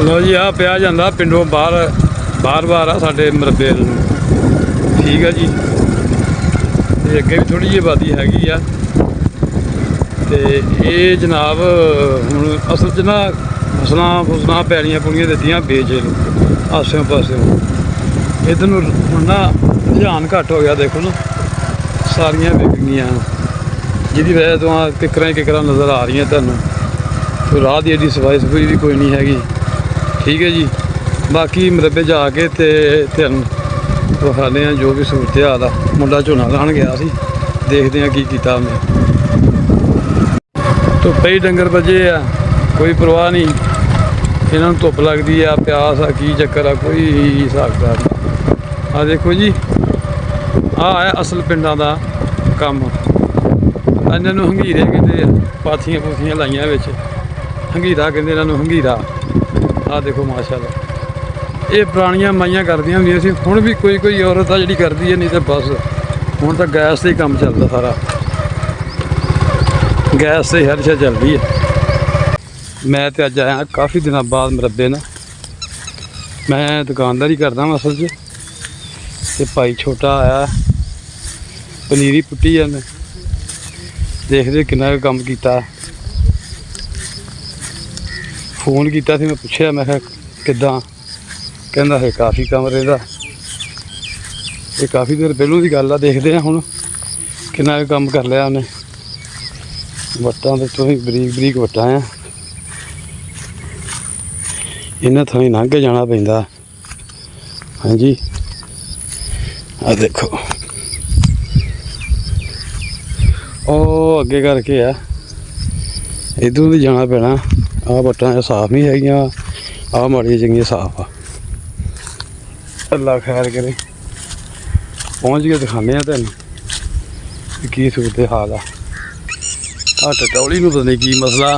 लो जी आ पिया जाता पिंडों बार बार आ साढ़े मरबे ठीक है जी। ते अगे भी थोड़ी जी आबादी हैगी आ। ते ये जनाब हुण असल च ना फसलां पैलियां पुलियां दित्तियां बेच आस्यों पास्यों इधर नूं हुण ना रुझान घट्ट हो गया। देखो ना सारियां विक गईयां जिहदी वजह तो किकरां नज़र आ रही तुहानूं। तो राह दी एडी सफाई सफूई भी कोई नहीं हैगी ठीक है जी। बाकी मरबे जाके ते तुहानूं विखाने जो भी सूरत हाल आ। मुंडा झोना लाण गया सी, देखते हैं की कीता उन्हें। धुप्पे ही डंगर बजे आ, कोई परवाह नहीं इन्हों धुप्प लगती है प्यास आ की चक्कर आ कोई हिसाब किताब नहीं। आ देखो जी आ है असल पिंडां दा कम। इन्हों हंगीरे कहते पाथियां पूथियां लाइया बिच हंगीरा कहते इन्हों हंगीरा। आ देखो माशाअल्लाह ये पुरानियां माइयां करदियां हुंदियां सी। हुण भी कोई औरत आ जिहड़ी करदी है, नहीं तो बस हुण तो गैस से ही काम चलदा सारा। गैस से हर चीज़ चल रही है। मैं तो अज आया काफ़ी दिनों बाद मरबे ना। मैं दुकानदारी करदा वां असल च। ते भाई छोटा आया पनीरी पुट्टी है उन्हें, देखते किन्ना कम किया। फोन किया मैं पूछया मैं किदां, कहंदा है काफ़ी कम रहिंदा। ये काफ़ी देर पहलों की गल आ। देखते हैं हुण किन्ना कम कर लिया उन्हें। वट्टां दे तो बरीक बरीक वट्टां आ, इन्हां थां लंघ के जाना पैंदा। हाँ जी आ देखो ओ अगे करके आ इधरों भी जाना पैना। आ वट्टां साफ नहीं हैगियां, आ माड़ियां चंगियां साफ आ। अल्लाह खैर करे, पहुँच के दिखाने तुहानूं की सूरत हाल आ। टटौली नूं पता नहीं की मसला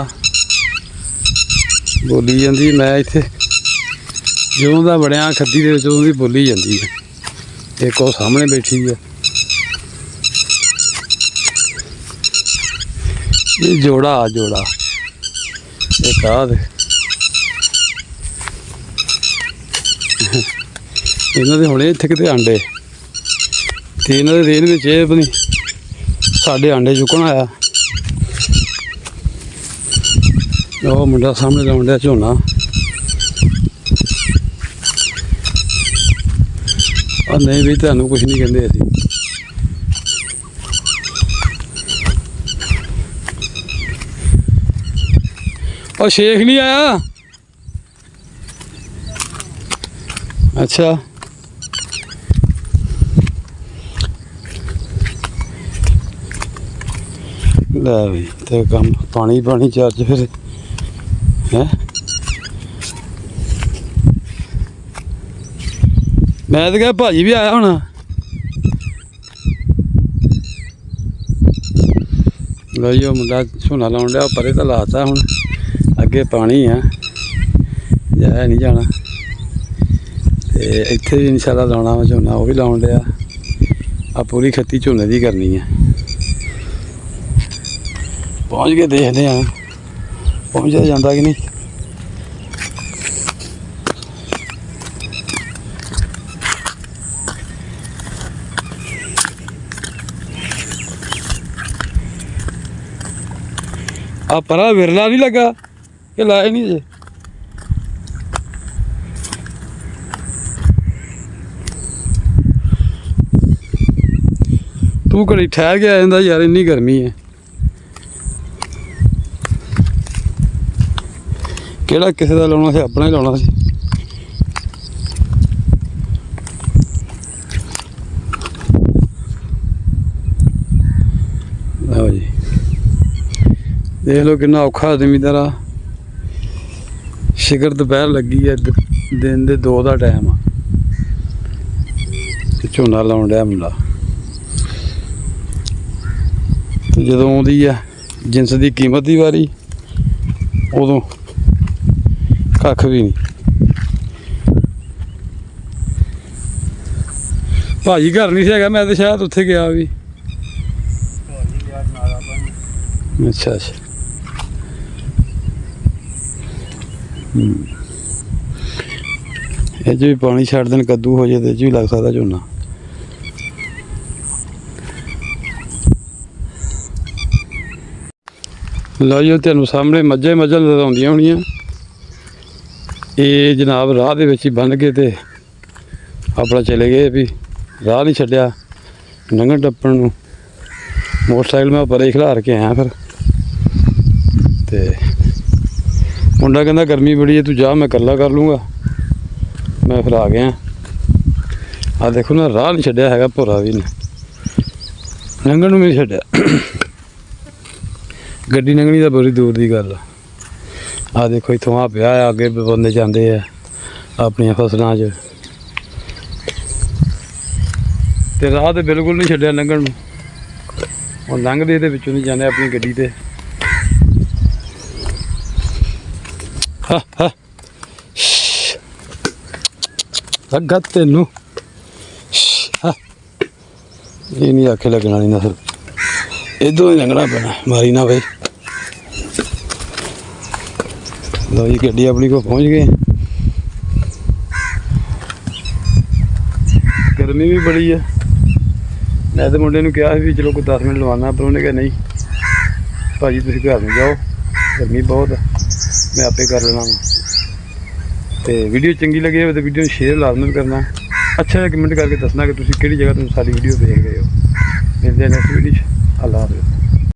बोली जाती। मैं इत्थे जदों दा बड़िया खद्दी दे विच उदों दी बोली जाती है। एक वो सामने बैठी है, ये जोड़ा एक आ दे इन्हों के होने इत्थे किते आंडे ते इन्हों के रेन में अपनी साढ़े आंडे चुकन आया। वो मुंडा सामने लाउण दिया झोना। और नहीं भी तुहानूं कुछ नहीं कहंदे असीं। और शेख नहीं आया अच्छा लै भी तो कम पानी चार्ज फिर है। मैं तो क्या भाजी भी आया होना। लो जी मुंडा झोना लाउण लिया परे तो लाता हुण अगे पानी है जाया नहीं जाना। ते इत्थे भी इंशाल्लाह लाउणा वा झोना, वो भी लाउण लिया। आ पूरी खत्ती झोने की करनी है। पहुँच के देखते हैं पहुँचा जाता कि नहीं। आ परा विरला नहीं लगा कि लाए नहीं जे। तू घड़ी ठहर के आ जांदा यार, इन्नी गर्मी है। केड़ा किसी का लाउणा सी, अपना ही लाउणा सी। लो जी देख लो कितना औखा जमींदार आ। शिकर दोपहर लगी है, दिन दे 2 का टाइम आ। झोना लाउण डिया मुंडा। जदों आउंदी है जिनस की कीमत की वारी उदों कख भी नहीं। भाजी घर नहीं सी, मैं तो शायद उत्थे गया भी। अच्छा ਇਹ 'ਚ ਵੀ ਪਾਣੀ ਛੱਡ ਦੇਣ, ਕੱਦੂ ਹੋ ਜਾਏ ਤੇ ਇਹ 'ਚ ਵੀ ਲੱਗ ਸਕਦਾ ਝੋਨਾ। ਲਓ ਜੀ, ਤੁਹਾਨੂੰ ਸਾਹਮਣੇ ਮੱਝਾਂ ਨਜ਼ਰ ਆਉਂਦੀਆਂ ਹੋਣੀਆਂ। ਇਹ ਜਨਾਬ ਰਾਹ ਦੇ ਵਿੱਚ ਹੀ ਬੰਨ੍ਹ ਕੇ ਤੇ ਆਪਣਾ ਚਲੇ ਗਏ ਵੀ, ਰਾਹ ਨਹੀਂ ਛੱਡਿਆ ਲੰਘਣ ਟੱਪਣ ਨੂੰ। ਮੋਟਰਸਾਈਕਲ ਮੈਂ ਪਰੇ ਖਿਲਾਰ ਕੇ ਆਇਆ ਫਿਰ, ਤੇ ਮੁੰਡਾ ਕਹਿੰਦਾ ਗਰਮੀ ਬੜੀ ਹੈ, ਤੂੰ ਜਾ ਮੈਂ ਇਕੱਲਾ ਕਰ ਲੂੰਗਾ। ਮੈਂ ਫਿਰ ਆ ਗਿਆ। ਆ ਦੇਖੋ ਨਾ, ਰਾਹ ਨਹੀਂ ਛੱਡਿਆ ਹੈਗਾ ਭੋਰਾ ਵੀ ਨੇ, ਲੰਘਣ ਨੂੰ ਵੀ ਨਹੀਂ ਛੱਡਿਆ। ਗੱਡੀ ਲੰਘਣੀ ਤਾਂ ਬੜੀ ਦੂਰ ਦੀ ਗੱਲ ਆ। ਆਹ ਦੇਖੋ ਇੱਥੋਂ ਆ ਪਿਆ ਆ, ਅੱਗੇ ਬੰਦੇ ਜਾਂਦੇ ਆ ਆਪਣੀਆਂ ਫਸਲਾਂ 'ਚ, ਤੇ ਰਾਹ ਤੇ ਬਿਲਕੁਲ ਨਹੀਂ ਛੱਡਿਆ ਲੰਘਣ ਨੂੰ। ਹੁਣ ਲੰਘਦੇ ਇਹਦੇ ਵਿੱਚੋਂ ਨਹੀਂ ਜਾਂਦੇ ਆਪਣੀ ਗੱਡੀ ਤੇ। ਲੱਗਾ ਤੈਨੂੰ ਇਹ ਨਹੀਂ ਆਖੇ ਲੱਗਣਾ ਨਹੀਂ ਨਾ, ਫਿਰ ਇੱਧਰੋਂ ਹੀ ਲੰਘਣਾ ਪੈਣਾ, ਮਾਰੀ ਨਾ ਬਈ। ਲਓ ਜੀ, ਗੱਡੀ ਆਪਣੀ ਕੋਲ ਪਹੁੰਚ ਗਏ। ਗਰਮੀ ਵੀ ਬੜੀ ਆ। ਮੈਂ ਤਾਂ ਮੁੰਡੇ ਨੂੰ ਕਿਹਾ ਸੀ ਵੀ ਚਲੋ ਕੋਈ 10 ਮਿੰਟ ਲਵਾਉਣਾ, ਪਰ ਉਹਨੇ ਕਿਹਾ ਨਹੀਂ ਭਾਜੀ ਤੁਸੀਂ ਘਰ ਨੂੰ ਜਾਓ, ਗਰਮੀ ਬਹੁਤ ਆ, ਮੈਂ ਆਪੇ ਕਰ ਲੈਣਾ ਵਾ। ਤੇ ਵੀਡੀਓ ਚੰਗੀ ਲੱਗੀ ਹੋਵੇ ਤਾਂ ਵੀਡੀਓ ਨੂੰ ਸ਼ੇਅਰ ਲਾਜ਼ਮੀ ਕਰਨਾ। ਅੱਛਾ ਜਿਹਾ ਕਮੈਂਟ ਕਰਕੇ ਦੱਸਣਾ ਕਿ ਤੁਸੀਂ ਕਿਹੜੀ ਜਗ੍ਹਾ ਤੋਂ ਸਾਡੀ ਵੀਡੀਓ ਦੇਖ ਰਹੇ ਹੋ। ਮਿਲਦੇ ਹਾਂ ਨੈਕਸਟ ਵੀਡੀਓ 'ਚ। ਅੱਲਾ ਹਾਫਿਜ਼।